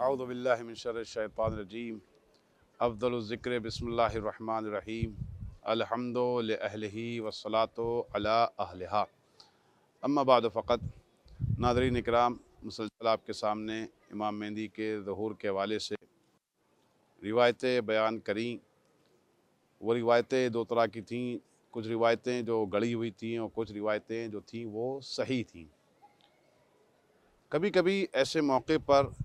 अऊज़ु बिल्लाहि मिन शर्रिश शैतानिर रजीम अफ़्ज़लुज़्ज़िक्रि बिस्मिल्लाहिर्रहमानिर्रहीम अलहम्दु लिअहलिही वस्सलातु अला अहलिहा अम्मा बाद फ़क़त। नाज़रीन इकराम, मुसलसल आपके सामने इमाम मेहदी के ज़हूर के हवाले से रिवायतें बयान करी। वो रिवायतें दो तरह की थीं, कुछ रिवायतें जो गढ़ी हुई थीं और कुछ रिवायतें जो थीं वो सही थीं। कभी कभी ऐसे मौके पर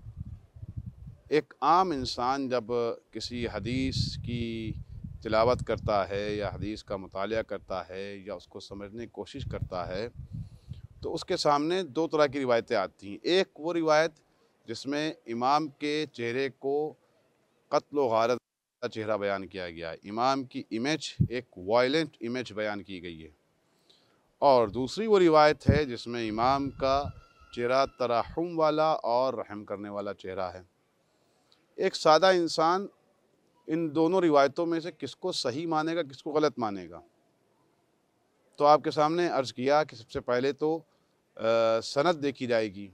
एक आम इंसान जब किसी हदीस की तिलावत करता है या हदीस का मुतालिया करता है या उसको समझने की कोशिश करता है तो उसके सामने दो तरह की रिवायतें आती हैं। एक वो रिवायत जिसमें इमाम के चेहरे को क़त्ल व गारत का चेहरा बयान किया गया है, इमाम की इमेज एक वायलेंट इमेज बयान की गई है। और दूसरी वो रिवायत है जिसमें इमाम का चेहरा तराहुम वाला और रहम करने वाला चेहरा है। एक सादा इंसान इन दोनों रिवायतों में से किसको सही मानेगा, किसको गलत मानेगा? तो आपके सामने अर्ज़ किया कि सबसे पहले तो सनद देखी जाएगी।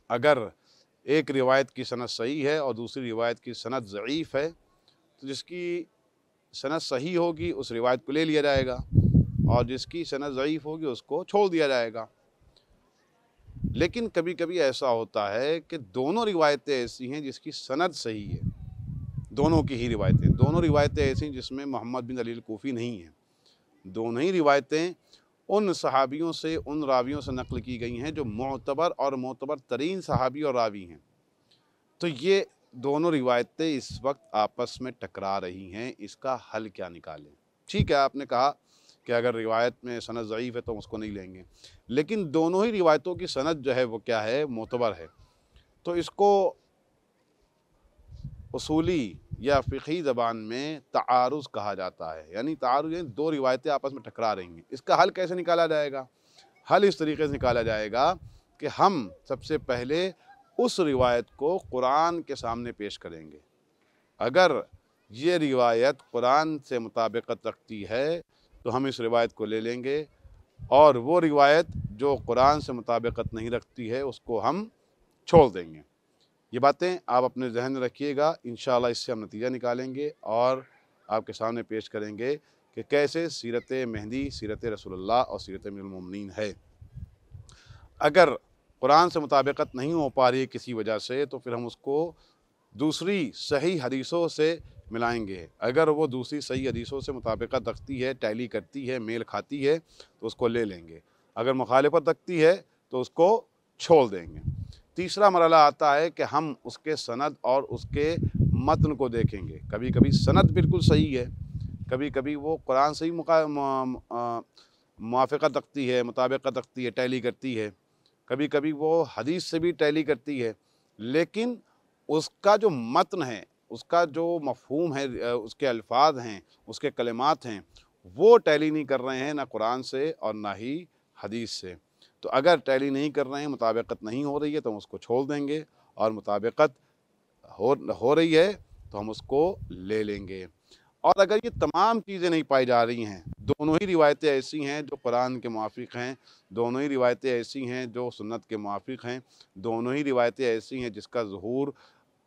अगर एक रिवायत की सनद सही है और दूसरी रिवायत की सनद ज़ईफ़ है तो जिसकी सनद सही होगी उस रिवायत को ले लिया जाएगा और जिसकी सनद ज़ईफ़ होगी उसको छोड़ दिया जाएगा। लेकिन कभी कभी ऐसा होता है कि दोनों रिवायतें ऐसी हैं जिसकी सनद सही है, दोनों की ही रिवायतें ऐसी हैं जिसमें मोहम्मद बिन अली अल-कूफ़ी नहीं है। दोनों ही रिवायतें उन सहाबियों से, उन रावियों से नक़ल की गई हैं जो मोतबर और मोतबर तरीन सहाबी और रावी हैं। तो ये दोनों रिवायतें इस वक्त आपस में टकरा रही हैं, इसका हल क्या निकालें? ठीक है, आपने कहा कि अगर रिवायत में सनद ज़ईफ़ है तो उसको नहीं लेंगे, लेकिन दोनों ही रिवायतों की सनद जो है वो क्या है, मोतबर है। तो इसको उसूली या फ़िक़ही ज़बान में तआरुज़ कहा जाता है, यानी तआरुज़ यानी दो रिवायतें आपस में टकरा रही हैं। इसका हल कैसे निकाला जाएगा? हल इस तरीके से निकाला जाएगा कि हम सबसे पहले उस रिवायत को कुरान के सामने पेश करेंगे। अगर ये रिवायत कुरान से मुताबिकत रखती है तो हम इस रिवायत को ले लेंगे और वो रिवायत जो कुरान से मुताबिकत नहीं रखती है उसको हम छोड़ देंगे। ये बातें आप अपने ज़हन में रखिएगा, इंशाअल्लाह इससे हम नतीजा निकालेंगे और आपके सामने पेश करेंगे कि कैसे सीरत मेहदी, सीरत रसूलुल्लाह और सीरत अमीरुल मोमिनीन है। अगर कुरान से मुताबिकत नहीं हो पा रही है किसी वजह से तो फिर हम उसको दूसरी सही हदीसों से मिलाएंगे। अगर वो दूसरी सही हदीसों से मुताबिकत रखती है, टैली करती है, मेल खाती है तो उसको ले लेंगे। अगर मुखालिफत रखती है तो उसको छोड़ देंगे। तीसरा मरहला आता है कि हम उसके सनद और उसके मतन को देखेंगे। कभी कभी सनद बिल्कुल सही है, कभी कभी वो कुरान से ही मुआफ़क़त रखती है, मुताबिकत रखती है, टैली करती है, कभी कभी वो हदीस से भी टैली करती है, लेकिन उसका जो मतन है, उसका जो मफ़हूम है, उसके अल्फाज हैं, उसके कलिमात हैं, वो टैली नहीं कर रहे हैं ना कुरान से और ना ही हदीस से। तो अगर टैली नहीं कर रहे हैं, मुताबिकत नहीं हो रही है तो हम उसको छोड़ देंगे और मुताबिकत हो रही है तो हम उसको ले लेंगे। और अगर ये तमाम चीज़ें नहीं पाई जा रही हैं, दोनों ही रिवायतें ऐसी हैं जो कुरान के मुआफ़िक़ हैं, दोनों ही रिवायतें ऐसी हैं जो सुन्नत के मुआफ़िक़ हैं, दोनों ही रिवायतें ऐसी हैं जिसका ज़हूर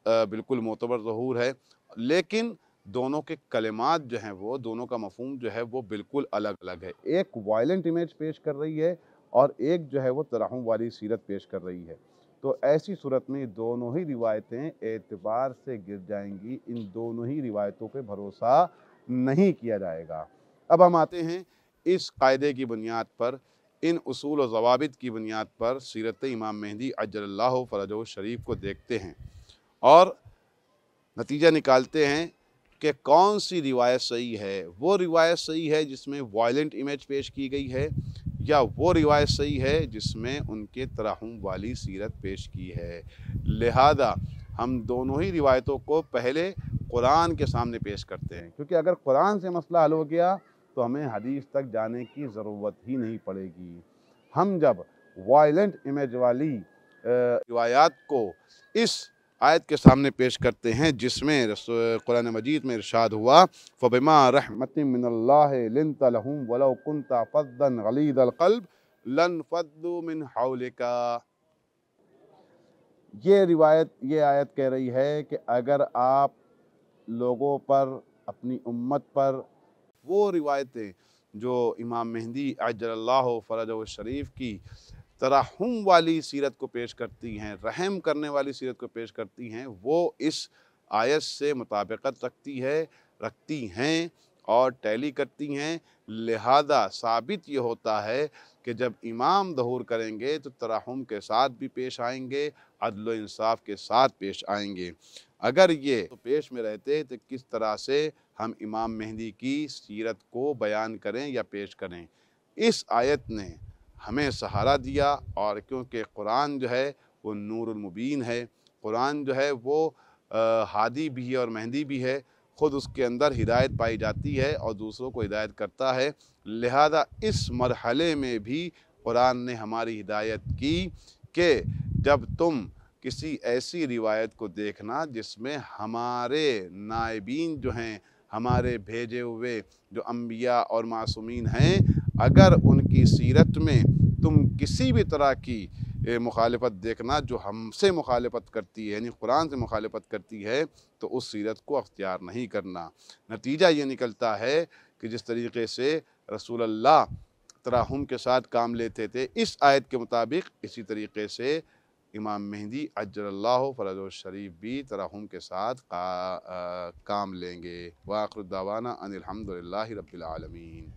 बिल्कुल मोतबर ज़हूर है, लेकिन दोनों के कलिमात जो हैं वो, दोनों का मफ़हूम जो है वो बिल्कुल अलग अलग है। एक वायलेंट इमेज पेश कर रही है और एक जो है वो तराहुम वाली सीरत पेश कर रही है। तो ऐसी सूरत में दोनों ही रिवायतें एतबार से गिर जाएंगी, इन दोनों ही रिवायतों पे भरोसा नहीं किया जाएगा। अब हम आते हैं इस कायदे की बुनियाद पर, इन उसूल और ज़वाबित की बुनियाद पर सीरत इमाम मेहदी अज्जलल्लाहु फ़रजहु शरीफ को देखते हैं और नतीजा निकालते हैं कि कौन सी रिवायत सही है। वो रिवायत सही है जिसमें वायलेंट इमेज पेश की गई है या वो रिवायत सही है जिसमें उनके तराहुम वाली सीरत पेश की है। लिहाजा हम दोनों ही रिवायतों को पहले कुरान के सामने पेश करते हैं, क्योंकि अगर कुरान से मसला हल हो गया तो हमें हदीस तक जाने की ज़रूरत ही नहीं पड़ेगी। हम जब वायलेंट इमेज वाली रिवायात को इस आयत के सामने पेश करते हैं जिसमें कुरान मजीद में इरशाद हुआ, फ़बिमा रहमतिन मिनल्लाहि लिन्ता लहुम वलौ कुन्ता फ़ज़्ज़न गलीज़ल क़ल्ब लन्फ़द्दू मिन हौलिका। یہ آیت کہہ رہی ہے کہ اگر آپ لوگوں پر، اپنی امت پر وہ روایتیں جو امام مہدی عجل اللہ فرجہ الشریف کی ترحم والی سیرت کو پیش کرتی ہیں، رحم کرنے والی سیرت کو پیش کرتی ہیں، وہ اس آیت سے مطابقت رکھتی ہیں اور ٹیلی کرتی ہیں، لہذا ثابت یہ ہوتا ہے کہ جب امام ظہور کریں گے تو ترحم کے ساتھ بھی پیش آئیں گے، عدل و انصاف کے ساتھ پیش آئیں گے۔ اگر یہ پیش میں رہتے تو کس طرح سے ہم امام مہدی کی سیرت کو بیان کریں یا پیش کریں؟ اس آیت نے ہمیں سہارا دیا، اور کیونکہ قرآن جو ہے وہ نور المبین ہے، قرآن جو ہے وہ ہادی بھی ہے اور مہدی بھی ہے، خود اس کے اندر ہدایت پائی جاتی ہے اور دوسروں کو ہدایت کرتا ہے، لہذا اس مرحلے میں بھی قرآن نے ہماری ہدایت کی کہ جب تم کسی ایسی روایت کو دیکھنا جس میں ہمارے نائبین جو ہیں، ہمارے بھیجے ہوئے جو انبیاء اور معصومین ہیں، اگر ان کی سیرت میں تم کسی بھی طرح کی مخالفت دیکھنا جو ہم سے مخالفت کرتی ہے، یعنی قرآن سے مخالفت کرتی ہے، تو اس سیرت کو اختیار نہیں کرنا۔ نتیجہ یہ نکلتا ہے کہ جس طریقے سے رسول اللہ ترحم کے ساتھ کام لیتے تھے اس آیت کے مطابق، اسی طریقے سے امام مہدی عجل اللہ فرجہ الشریف بھی ترحم کے ساتھ کام لیں گے۔ وآخر دعوانا ان الحمد للہ رب العالمین۔